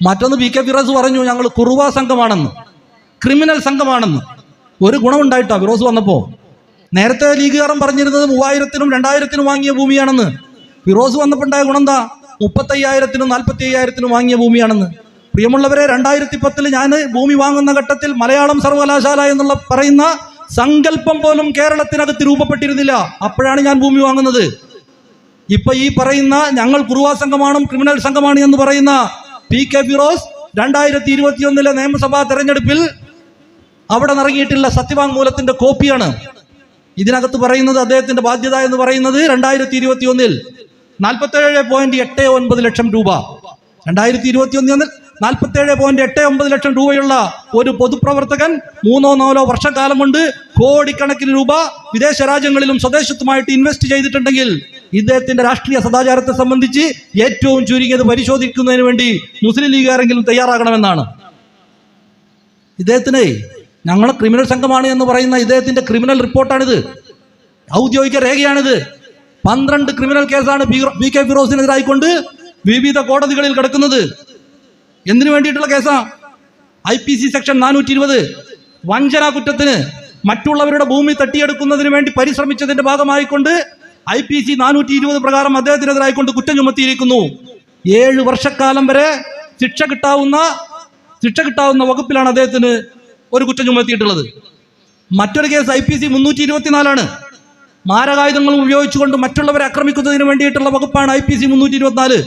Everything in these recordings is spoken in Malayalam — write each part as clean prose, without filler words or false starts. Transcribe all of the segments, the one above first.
മറ്റൊന്ന് പി കെ ഫിറോസ് പറഞ്ഞു ഞങ്ങൾ കുറുവ സംഘമാണെന്ന്, ക്രിമിനൽ സംഘമാണെന്ന്. ഒരു ഗുണമുണ്ടായിട്ടോ ഫിറോസ് വന്നപ്പോൾ? നേരത്തെ ലീഗുകാരൻ പറഞ്ഞിരുന്നത് 3000-നും 2000-നും വാങ്ങിയ ഭൂമിയാണെന്ന്. ഫിറോസ് വന്നപ്പോൾ ഉണ്ടായ ഗുണം എന്താ? 35,000-നും 45,000-നും വാങ്ങിയ ഭൂമിയാണെന്ന്. പ്രിയമുള്ളവരെ, 2010 ഞാൻ ഭൂമി വാങ്ങുന്ന ഘട്ടത്തിൽ മലയാളം സർവകലാശാല എന്നുള്ള പറയുന്ന സങ്കല്പം പോലും കേരളത്തിനകത്ത് രൂപപ്പെട്ടിരുന്നില്ല. അപ്പോഴാണ് ഞാൻ ഭൂമി വാങ്ങുന്നത്. ഇപ്പൊ ഈ പറയുന്ന ഞങ്ങൾ കുറുവാ സംഘമാണ്, ക്രിമിനൽ സംഘമാണ് എന്ന് പറയുന്ന പി കെ ഫിറോസ് 2021 നിയമസഭാ തെരഞ്ഞെടുപ്പിൽ അവിടെ നിറങ്ങിയിട്ടുള്ള സത്യവാങ്മൂലത്തിന്റെ കോപ്പിയാണ്. ഇതിനകത്ത് പറയുന്നത് അദ്ദേഹത്തിന്റെ ബാധ്യത എന്ന് പറയുന്നത് 2021 47.89 ലക്ഷം രൂപ. 2021 47.89 ലക്ഷം രൂപയുള്ള ഒരു പൊതുപ്രവർത്തകൻ 3-4 വർഷക്കാലം കൊണ്ട് കോടിക്കണക്കിന് രൂപ വിദേശ രാജ്യങ്ങളിലും സ്വദേശത്തുമായിട്ട് ഇൻവെസ്റ്റ് ചെയ്തിട്ടുണ്ടെങ്കിൽ ഇദ്ദേഹത്തിന്റെ രാഷ്ട്രീയ സദാചാരത്തെ സംബന്ധിച്ച് ഏറ്റവും ചുരുങ്ങിയത് പരിശോധിക്കുന്നതിന് വേണ്ടി മുസ്ലിം ലീഗുകാരെങ്കിലും തയ്യാറാകണമെന്നാണ്. ഇദ്ദേഹത്തിന് ഞങ്ങൾ ക്രിമിനൽ സംഘമാണ് എന്ന് പറയുന്ന ഇദ്ദേഹത്തിന്റെ ക്രിമിനൽ റിപ്പോർട്ടാണിത്, ഔദ്യോഗിക രേഖയാണിത്. 12 ക്രിമിനൽ കേസാണ് പി കെ ഫിറോസിനെതിരായിക്കൊണ്ട് വിവിധ കോടതികളിൽ കിടക്കുന്നത്. എന്തിനു വേണ്ടിയിട്ടുള്ള കേസാ? IPC സെക്ഷൻ 420 വഞ്ചന കുറ്റത്തിന്, മറ്റുള്ളവരുടെ ഭൂമി തട്ടിയെടുക്കുന്നതിന് വേണ്ടി പരിശ്രമിച്ചതിന്റെ ഭാഗമായിക്കൊണ്ട് IPC 420 പ്രകാരം അദ്ദേഹത്തിനെതിരായിക്കൊണ്ട് കുറ്റം ചുമത്തിയിരിക്കുന്നു. 7 വർഷക്കാലം വരെ ശിക്ഷ കിട്ടാവുന്ന വകുപ്പിലാണ് അദ്ദേഹത്തിന് ഒരു കുറ്റം ചുമത്തിയിട്ടുള്ളത്. മറ്റൊരു കേസ് IPC 324 മാരകായുധങ്ങൾ ഉപയോഗിച്ചുകൊണ്ട് മറ്റുള്ളവരെ ആക്രമിക്കുന്നതിന് വേണ്ടിയിട്ടുള്ള വകുപ്പാണ് IPC 324.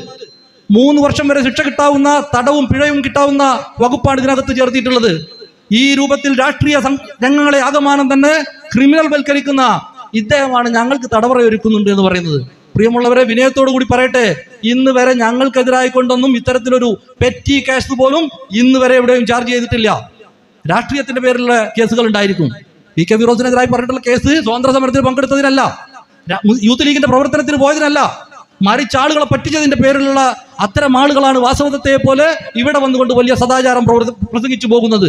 3 വർഷം വരെ ശിക്ഷ കിട്ടാവുന്ന, തടവും പിഴയും കിട്ടാവുന്ന വകുപ്പാണ് ഇതിനകത്ത് ചേർത്തിട്ടുള്ളത്. ഈ രൂപത്തിൽ രാഷ്ട്രീയ രംഗങ്ങളെ ആകമാനം തന്നെ ക്രിമിനൽ വൽക്കരിക്കുന്ന ഇദ്ദേഹമാണ് ഞങ്ങൾക്ക് തടവറയൊരുക്കുന്നുണ്ട് എന്ന് പറയുന്നത്. പ്രിയമുള്ളവരെ, വിനയത്തോടു കൂടി പറയട്ടെ, ഇന്ന് വരെ ഞങ്ങൾക്കെതിരായിക്കൊണ്ടൊന്നും ഇത്തരത്തിലൊരു പെറ്റി കേസ് പോലും ഇന്ന് വരെ എവിടെയും ചാർജ് ചെയ്തിട്ടില്ല. രാഷ്ട്രീയത്തിന്റെ പേരിലുള്ള കേസുകൾ ഉണ്ടായിരിക്കും. പി കെ ഫിറോസിനെതിരായി പറഞ്ഞിട്ടുള്ള കേസ് സ്വാതന്ത്ര്യ സമരത്തിൽ പങ്കെടുത്തതിനല്ല, യൂത്ത് ലീഗിന്റെ പ്രവർത്തനത്തിന് പോയതിനല്ല, മറിച്ച് ആളുകളെ പറ്റിച്ചതിന്റെ പേരിലുള്ള അത്തരം ആളുകളാണ് വാസവദത്തയെ പോലെ ഇവിടെ വന്നുകൊണ്ട് വലിയ സദാചാരം പ്രസംഗിച്ചു പോകുന്നത്.